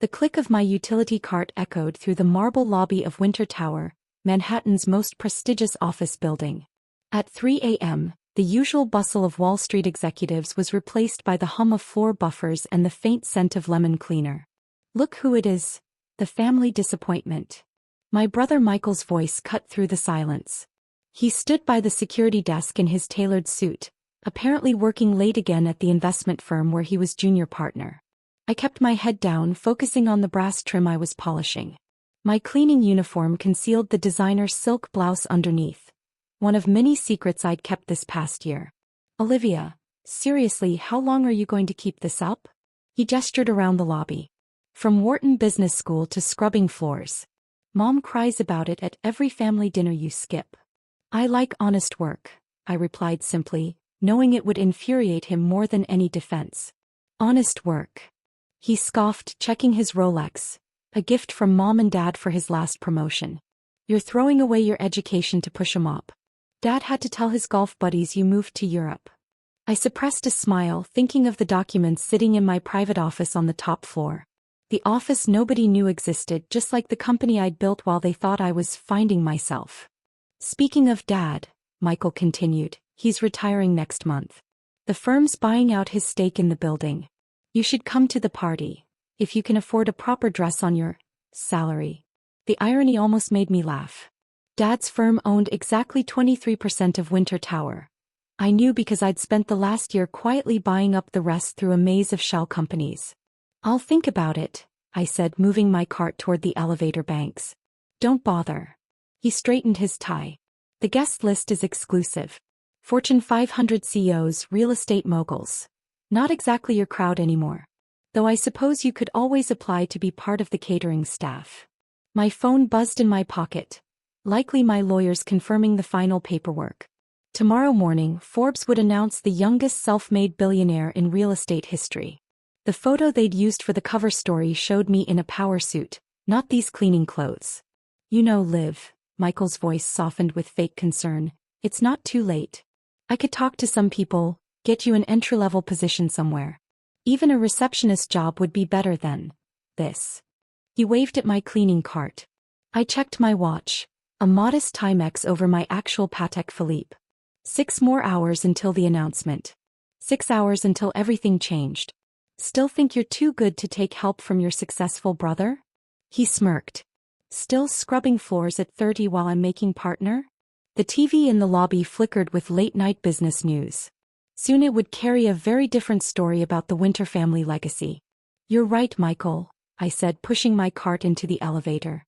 The click of my utility cart echoed through the marble lobby of Winter Tower, Manhattan's most prestigious office building. At 3 a.m., the usual bustle of Wall Street executives was replaced by the hum of floor buffers and the faint scent of lemon cleaner. "Look who it is. The family disappointment." My brother Michael's voice cut through the silence. He stood by the security desk in his tailored suit, apparently working late again at the investment firm where he was junior partner. I kept my head down, focusing on the brass trim I was polishing. My cleaning uniform concealed the designer silk blouse underneath, one of many secrets I'd kept this past year. "Olivia, seriously, how long are you going to keep this up?" He gestured around the lobby. "From Wharton Business School to scrubbing floors. Mom cries about it at every family dinner you skip." "I like honest work," I replied simply, knowing it would infuriate him more than any defense. "Honest work." He scoffed, checking his Rolex, a gift from Mom and Dad for his last promotion. "You're throwing away your education to push a mop. Dad had to tell his golf buddies you moved to Europe." I suppressed a smile, thinking of the documents sitting in my private office on the top floor. The office nobody knew existed, just like the company I'd built while they thought I was finding myself. "Speaking of Dad," Michael continued, "he's retiring next month. The firm's buying out his stake in the building. You should come to the party, if you can afford a proper dress on your salary." The irony almost made me laugh. Dad's firm owned exactly 23% of Winter Tower. I knew because I'd spent the last year quietly buying up the rest through a maze of shell companies. "I'll think about it," I said, moving my cart toward the elevator banks. "Don't bother." He straightened his tie. "The guest list is exclusive. Fortune 500 CEOs, real estate moguls. Not exactly your crowd anymore. Though I suppose you could always apply to be part of the catering staff." My phone buzzed in my pocket. Likely my lawyers confirming the final paperwork. Tomorrow morning, Forbes would announce the youngest self-made billionaire in real estate history. The photo they'd used for the cover story showed me in a power suit, not these cleaning clothes. "You know, Liv," Michael's voice softened with fake concern, "it's not too late. I could talk to some people, get you an entry-level position somewhere. Even a receptionist job would be better than this." He waved at my cleaning cart. I checked my watch. A modest Timex over my actual Patek Philippe. 6 more hours until the announcement. 6 hours until everything changed. "Still think you're too good to take help from your successful brother?" He smirked. "Still scrubbing floors at 30 while I'm making partner?" The TV in the lobby flickered with late-night business news. Soon it would carry a very different story about the Winter family legacy. "You're right, Michael," I said, pushing my cart into the elevator.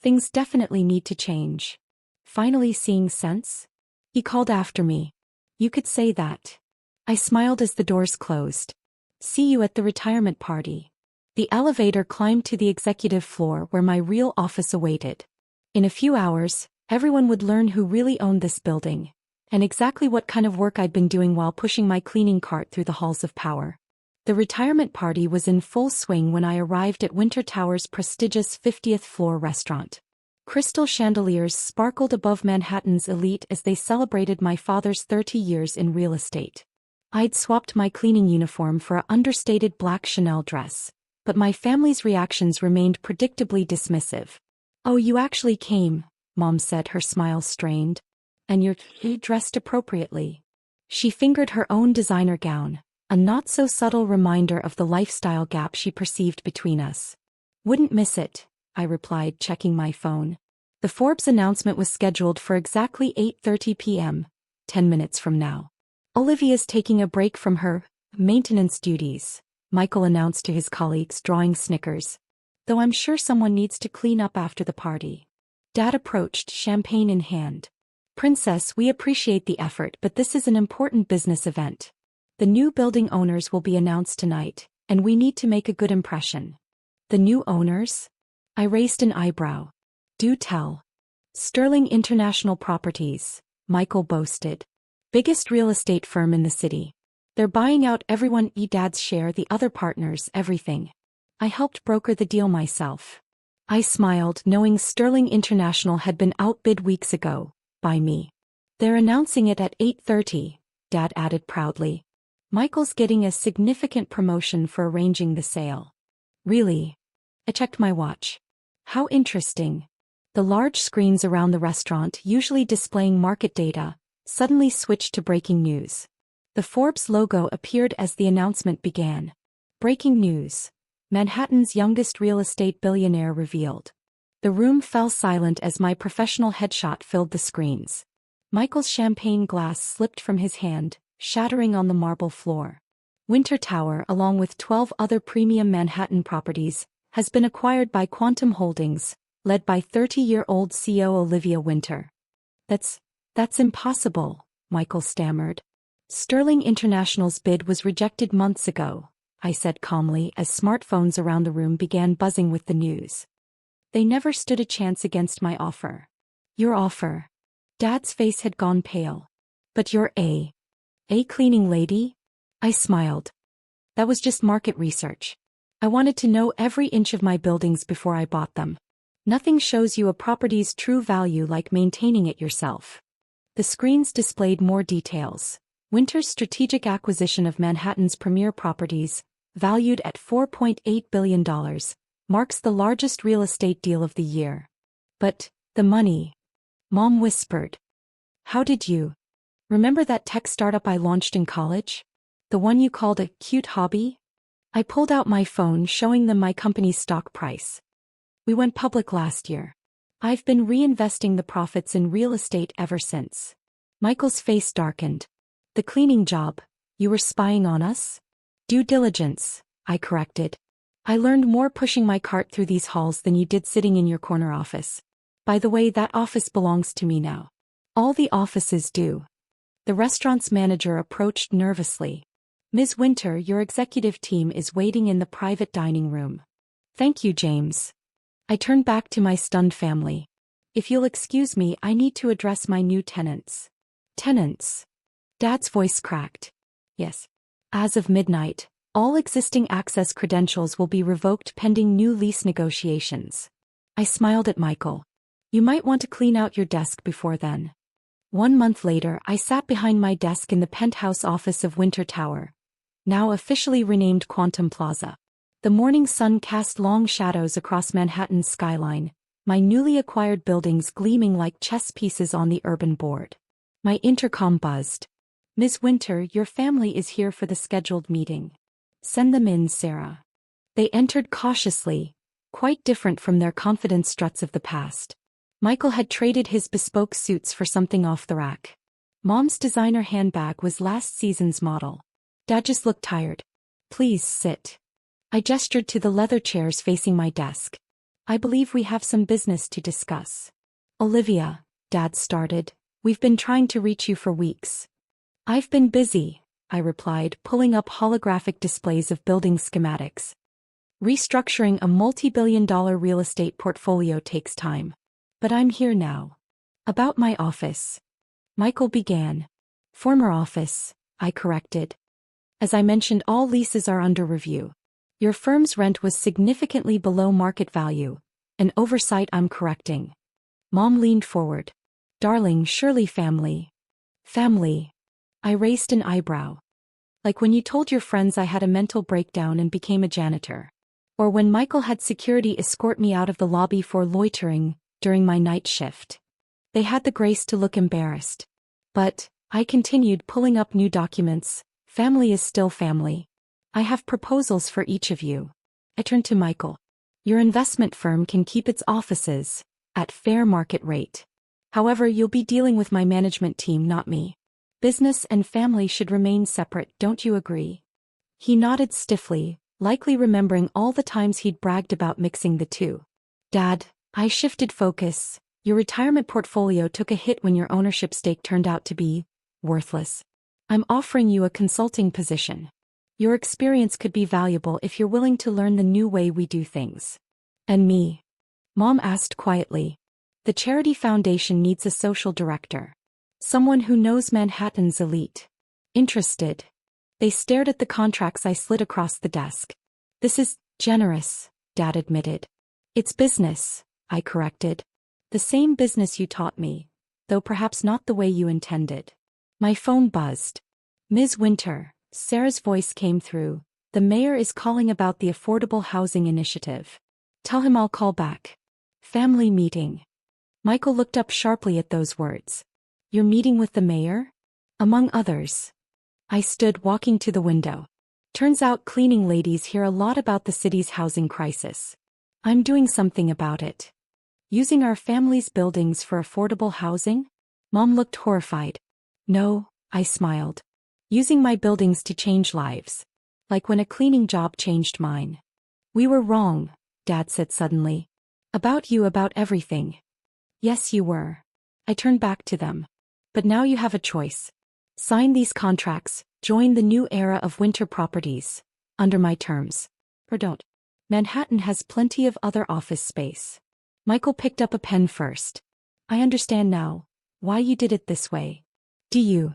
"Things definitely need to change." "Finally seeing sense?" He called after me. "You could say that." I smiled as the doors closed. "See you at the retirement party." The elevator climbed to the executive floor where my real office awaited. In a few hours, everyone would learn who really owned this building, and exactly what kind of work I'd been doing while pushing my cleaning cart through the halls of power. The retirement party was in full swing when I arrived at Winter Tower's prestigious 50th floor restaurant. Crystal chandeliers sparkled above Manhattan's elite as they celebrated my father's 30 years in real estate. I'd swapped my cleaning uniform for an understated black Chanel dress, but my family's reactions remained predictably dismissive. "Oh, you actually came," Mom said, her smile strained. "And you're dressed appropriately." She fingered her own designer gown, a not-so-subtle reminder of the lifestyle gap she perceived between us. "Wouldn't miss it," I replied, checking my phone. The Forbes announcement was scheduled for exactly 8:30 p.m., 10 minutes from now. "Olivia's taking a break from her maintenance duties," Michael announced to his colleagues, drawing snickers. "Though I'm sure someone needs to clean up after the party." Dad approached, champagne in hand. "Princess, we appreciate the effort, but this is an important business event. The new building owners will be announced tonight, and we need to make a good impression." "The new owners?" I raised an eyebrow. "Do tell." "Sterling International Properties," Michael boasted. "Biggest real estate firm in the city. They're buying out everyone, Dad's share, the other partners, everything. I helped broker the deal myself." I smiled, knowing Sterling International had been outbid weeks ago, by me. "They're announcing it at 8:30, Dad added proudly. "Michael's getting a significant promotion for arranging the sale." "Really?" I checked my watch. How interesting. The large screens around the restaurant, usually displaying market data, suddenly switched to breaking news. The Forbes logo appeared as the announcement began. Breaking news. Manhattan's youngest real estate billionaire revealed. The room fell silent as my professional headshot filled the screens. Michael's champagne glass slipped from his hand, shattering on the marble floor. Winter Tower, along with 12 other premium Manhattan properties, has been acquired by Quantum Holdings, led by 30-year-old CEO Olivia Winter. That's impossible, Michael stammered. Sterling International's bid was rejected months ago, I said calmly as smartphones around the room began buzzing with the news. They never stood a chance against my offer. Your offer? Dad's face had gone pale. But you're a cleaning lady? I smiled. That was just market research. I wanted to know every inch of my buildings before I bought them. Nothing shows you a property's true value like maintaining it yourself. The screens displayed more details. Winter's strategic acquisition of Manhattan's premier properties, valued at $4.8 billion, marks the largest real estate deal of the year. But, the money. Mom whispered. How did you? Remember that tech startup I launched in college? The one you called a cute hobby? I pulled out my phone showing them my company's stock price. We went public last year. I've been reinvesting the profits in real estate ever since. Michael's face darkened. The cleaning job, you were spying on us? Due diligence, I corrected. I learned more pushing my cart through these halls than you did sitting in your corner office. By the way, that office belongs to me now. All the offices do. The restaurant's manager approached nervously. Ms. Winter, your executive team is waiting in the private dining room. Thank you, James. I turned back to my stunned family. If you'll excuse me, I need to address my new tenants. Tenants? Dad's voice cracked. Yes. As of midnight, all existing access credentials will be revoked pending new lease negotiations. I smiled at Michael. You might want to clean out your desk before then. 1 month later, I sat behind my desk in the penthouse office of Winter Tower, now officially renamed Quantum Plaza. The morning sun cast long shadows across Manhattan's skyline, my newly acquired buildings gleaming like chess pieces on the urban board. My intercom buzzed. Ms. Winter, your family is here for the scheduled meeting. Send them in, Sarah. They entered cautiously, quite different from their confident struts of the past. Michael had traded his bespoke suits for something off the rack. Mom's designer handbag was last season's model. Dad just looked tired. Please sit. I gestured to the leather chairs facing my desk. I believe we have some business to discuss. Olivia, Dad started, we've been trying to reach you for weeks. I've been busy, I replied, pulling up holographic displays of building schematics. Restructuring a multi-billion-dollar real estate portfolio takes time. But I'm here now. About my office. Michael began. Former office, I corrected. As I mentioned, all leases are under review. Your firm's rent was significantly below market value, an oversight I'm correcting. Mom leaned forward. Darling, surely family. Family. I raised an eyebrow. Like when you told your friends I had a mental breakdown and became a janitor. Or when Michael had security escort me out of the lobby for loitering during my night shift. They had the grace to look embarrassed. But, I continued pulling up new documents, family is still family. I have proposals for each of you. I turned to Michael. Your investment firm can keep its offices, at fair market rate. However, you'll be dealing with my management team, not me. Business and family should remain separate, don't you agree? He nodded stiffly, likely remembering all the times he'd bragged about mixing the two. Dad, I shifted focus. Your retirement portfolio took a hit when your ownership stake turned out to be worthless. I'm offering you a consulting position. Your experience could be valuable if you're willing to learn the new way we do things. And me? Mom asked quietly. The charity foundation needs a social director. Someone who knows Manhattan's elite. Interested. They stared at the contracts I slid across the desk. This is generous, Dad admitted. It's business, I corrected. The same business you taught me, though perhaps not the way you intended. My phone buzzed. Ms. Winter, Sarah's voice came through. The mayor is calling about the affordable housing initiative. Tell him I'll call back. Family meeting. Michael looked up sharply at those words. You're meeting with the mayor? Among others. I stood walking to the window. Turns out cleaning ladies hear a lot about the city's housing crisis. I'm doing something about it. Using our family's buildings for affordable housing? Mom looked horrified. No, I smiled. Using my buildings to change lives. Like when a cleaning job changed mine. We were wrong, Dad said suddenly. About you, about everything. Yes, you were. I turned back to them. But now you have a choice. Sign these contracts, join the new era of winter properties, under my terms. Or don't. Manhattan has plenty of other office space. Michael picked up a pen first. I understand now why you did it this way. Do you?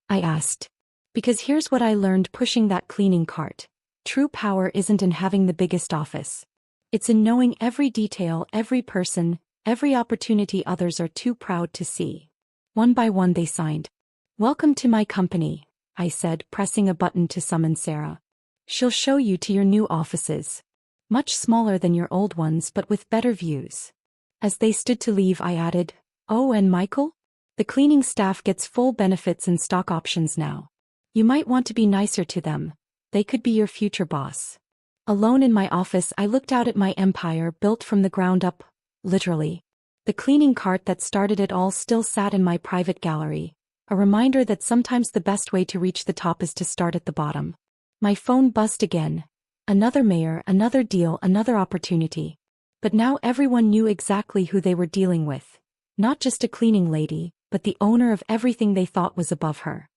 I asked. Because here's what I learned pushing that cleaning cart. True power isn't in having the biggest office. It's in knowing every detail, every person, every opportunity others are too proud to see. One by one they signed. Welcome to my company, I said, pressing a button to summon Sarah. She'll show you to your new offices. Much smaller than your old ones but with better views. As they stood to leave I added, oh, and Michael? The cleaning staff gets full benefits and stock options now. You might want to be nicer to them. They could be your future boss. Alone in my office I looked out at my empire built from the ground up, literally. The cleaning cart that started it all still sat in my private gallery, a reminder that sometimes the best way to reach the top is to start at the bottom. My phone buzzed again. Another mayor, another deal, another opportunity. But now everyone knew exactly who they were dealing with. Not just a cleaning lady, but the owner of everything they thought was above her.